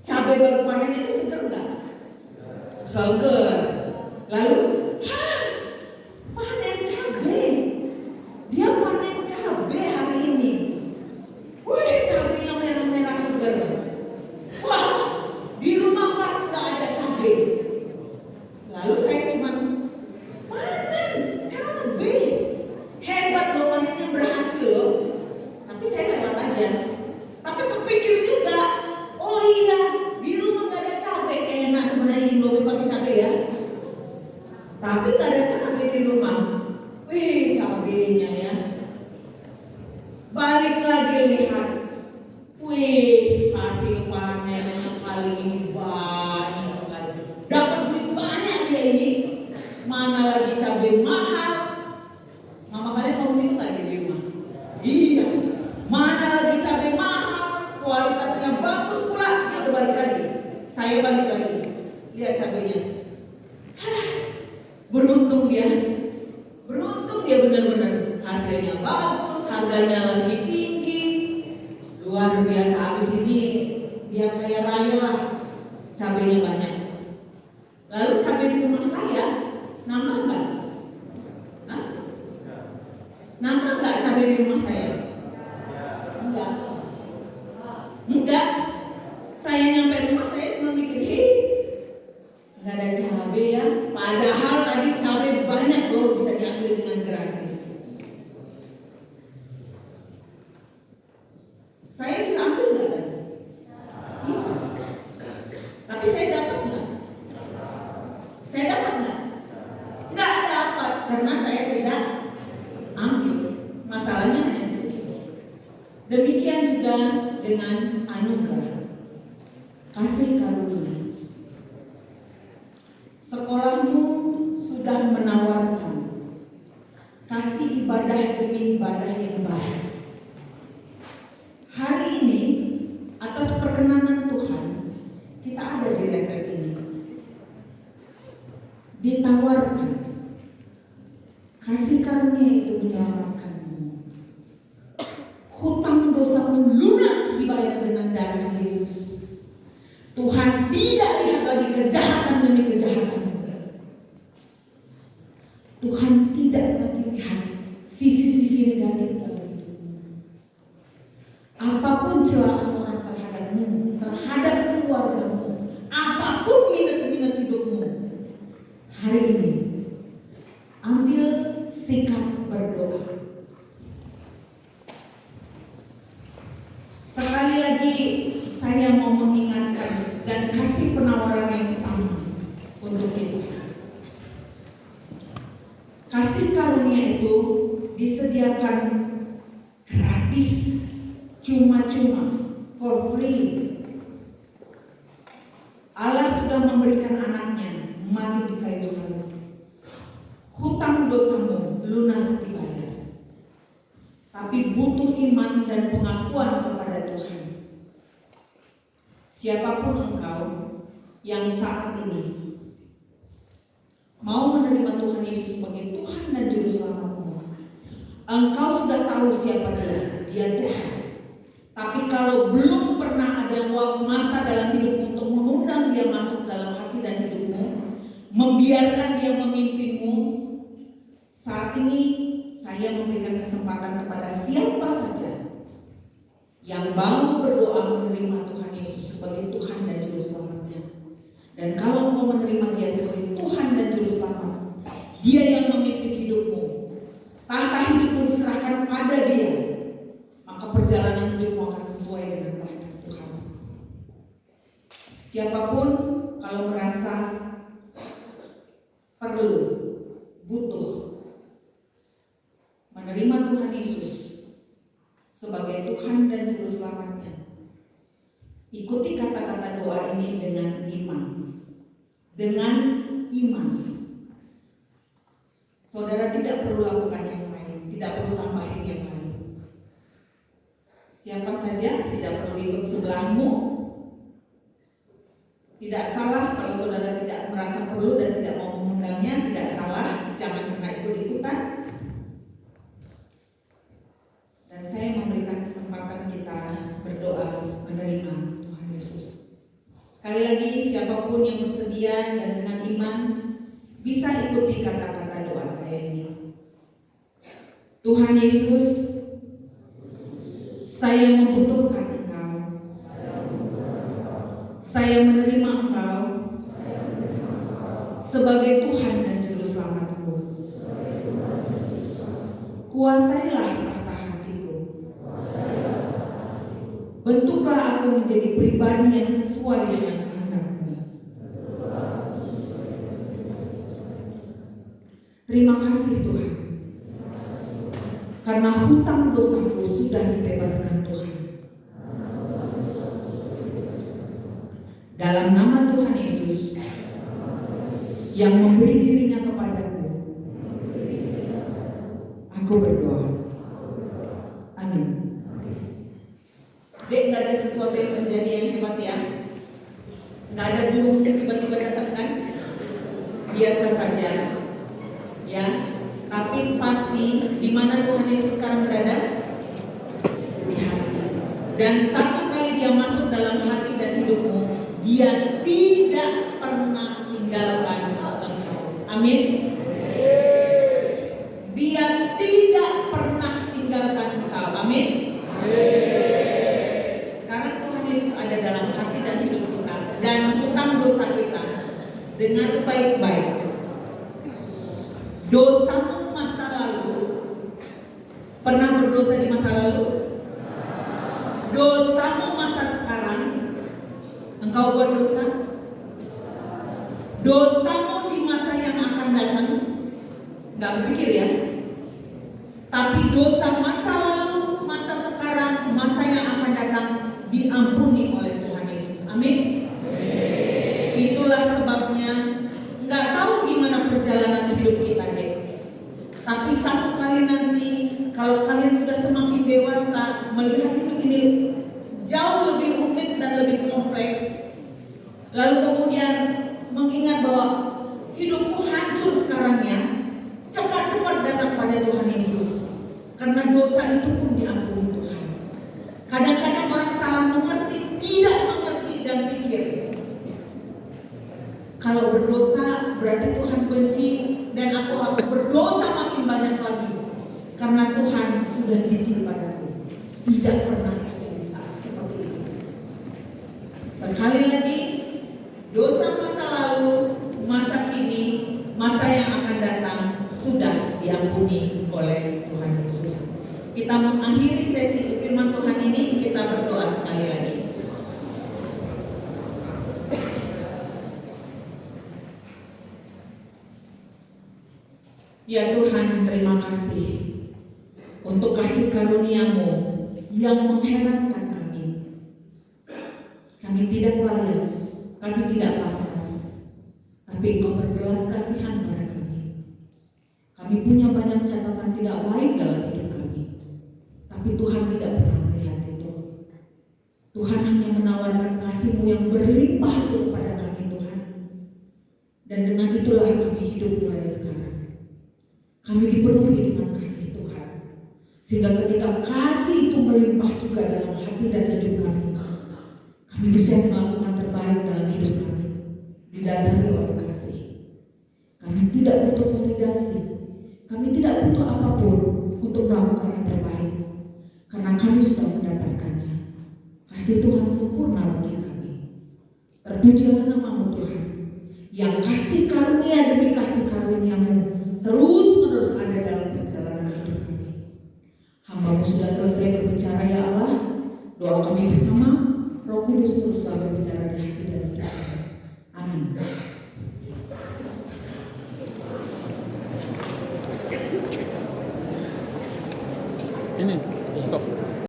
cabai baru panen itu seger nggak? Seger. Lalu, panen cabai, dia panen cabai hari ini. Wih, cabainya merah-merah seger. Wah, di rumah pas nggak ada cabai. Lalu saya cuma panen cabai. Hebat loh, panennya berhasil loh. Tapi saya lewat aja. Tapi kepikir juga, oh iya, di rumah nggak ada cabai. Enak sebenarnya Indomie pakai cabai ya. Tapi nggak ada cabai di rumah. Wih, cabainya ya. Balik lagi lihat. Wih, hasil panennya kali ini banyak sekali. Dapat duit banyak dia ini. Mana lagi cabai mahal. Mama kalian mau itu nggak di rumah? Iya. Mana lagi cabai mahal, kualitasnya bagus pula. Kita balik lagi. Saya balik lagi. Lihat cabainya. Beruntung dia benar-benar. Hasilnya bagus, harganya lagi tinggi. Luar biasa, habis ini dia kaya raya lah, cabainya banyak. Lalu cabai di rumah saya Nambah nggak? Hah? Nambah nggak cabai di rumah saya? Enggak. Enggak. Saya nyampe rumah saya cuma mikir, nggak ada cabai ya. Padahal tadi cabai banyak loh, bisa diambil dengan gratis. Saya bisa ambil nggak tadi? Bisa. Tapi saya dapat nggak? Saya dapat nggak? Nggak dapat karena saya tidak ambil. Masalahnya hanya di situ. Demikian juga dengan anugerah, kasih karunia. Sekolahmu sudah menawarkan kasih ibadah demi ibadah yang baik. Hari ini atas perkenanan Tuhan kita ada di retret ini. Ditawarkan kasih karunia itu menyelamatkanmu. Hutang dosamu lunas dibayar dengan darah Yesus. Tuhan tidak lihat lagi kejahatan demi kejahatan. Tuhan tidak lagi lihat sisi-sisi negatif dalam hidupmu. Apapun celaan orang terhadapmu, terhadap keluargamu, apapun minus-minus hidupmu, hari ini ambil sikap berdoa. Sekali lagi saya mau mengingatkan dan kasih penawaran yang sama untuk kita. Kasih karunia itu disediakan gratis, cuma-cuma, for free. Allah sudah memberikan anaknya mati di kayu salib. Hutang dosamu lunas dibayar. Tapi butuh iman dan pengakuan kepada Tuhan. Siapapun engkau yang saat ini mau menerima Tuhan Yesus sebagai Tuhan dan Juru Selamatmu, engkau sudah tahu siapa dia Tuhan. Tapi kalau belum pernah ada masa dalam hidupmu untuk mengundang dia masuk dalam hati dan hidupmu, membiarkan dia memimpinmu, saat ini saya memberikan kesempatan kepada siapa saja yang mau berdoa menerima Tuhan Yesus sebagai Tuhan dan Juru Selamatnya. Dan kalau engkau menerima dia sebagai Tuhan dan Juru Selamat, dia yang memimpin hidupmu, tahta hidupmu diserahkan pada dia, maka perjalanan hidupmu akan sesuai dengan kehendak Tuhan. Siapapun kalau merasa perlu, butuh menerima Tuhan Yesus sebagai Tuhan dan Juru Selamatnya, ikuti kata-kata doa ini dengan iman. Dengan iman. Saudara tidak perlu lakukan yang lain, tidak perlu tambahin yang lain. Siapa saja tidak perlu ikut sebelahmu. Tidak salah kalau saudara tidak merasa perlu dan tidak mau mengundangnya, tidak salah, jangan kena ikut-ikutan. Dan saya memberikan kesempatan kita berdoa menerima Tuhan Yesus. Sekali lagi, siapapun yang bersedia dan dengan iman bisa ikuti kata-kata doa saya ini. Tuhan Yesus, saya membutuhkan Engkau. Saya menerima Engkau sebagai Tuhan dan Juru Selamatku. Kuasailah tahta hatiku. Bentuklah aku menjadi pribadi yang sesuai dengan kehendak-Mu. Terima kasih Tuhan, karena hutang dosaku sudah dibebaskan Tuhan. Dalam nama Tuhan Yesus yang memberi dirinya kepadaku, aku berdoa. Amin. Dek, nggak ada sesuatu yang terjadi yang hebat ya? Nggak ada gunung tiba-tiba datang kan? Biasa saja, ya. Tapi pasti di mana Tuhan Yesus sekarang berada? Di hati. Dan satu kali dia masuk dalam hati dan hidupmu, dia tidak pernah tinggalkan engkau. Amin. Dosamu masa lalu, pernah berdosa di masa lalu? Dosamu masa sekarang, engkau buat dosa? Dosamu di masa yang akan datang, nggak berpikir ya. Tapi dosa masa lalu, masa sekarang, masa yang akan datang diampuni oleh Tuhan Yesus. Amin. Itulah sebabnya nggak tahu gimana perjalanan hidup kita deh. Tapi satu kali nanti kalau kalian sudah semakin dewasa melihat hidup ini jauh lebih rumit dan lebih kompleks, lalu kemudian mengingat bahwa hidupku hancur sekarang ya, cepat-cepat datang pada Tuhan Yesus. Karena dosa itu pun diampuni Tuhan. Kadang-kadang orang salah mengerti, tidak mengerti dan pikir kalau berdosa berarti Tuhan benci dan aku harus berdosa makin banyak lagi karena Tuhan sudah jijik padaku. Tidak pernah terjadi saat seperti itu. Sekali lagi, dosa masa lalu, masa kini, masa yang akan datang sudah diampuni oleh Tuhan Yesus. Kita mengakhiri sesi firman Tuhan ini, kita berdoa sekali lagi. Ya Tuhan, terima kasih untuk kasih karunia-Mu yang mengherankan kami. Kami tidak layak, kami tidak pantas, tapi Engkau berbelas kasihan pada kami. Kami punya banyak catatan tidak baik dalam hidup kami, tapi Tuhan tidak pernah melihat itu. Tuhan hanya menawarkan kasih-Mu yang berlimpah itu kepada kami Tuhan. Dan dengan itulah kami hidup mulai sekarang. Kami dipenuhi dengan kasih Tuhan, sehingga ketika kasih itu melimpah juga dalam hati dan hidup kami, kami bisa melakukan terbaik dalam hidup kami, didasari oleh kasih. Kami tidak butuh validasi, kami tidak butuh apapun untuk melakukan yang terbaik, karena kami sudah mendapatkannya. Kasih Tuhan sempurna bagi kami. Terpujilah nama-Mu Tuhan, yang kasih karunia demi kasih karunia-Mu terus-menerus ada dalam perjalanan hidup kami. Hamba-Mu sudah selesai berbicara ya Allah. Doa kami bersama, Roh Kudus teruslah berbicara di hati dan hidup kami. Amin. Ini stop.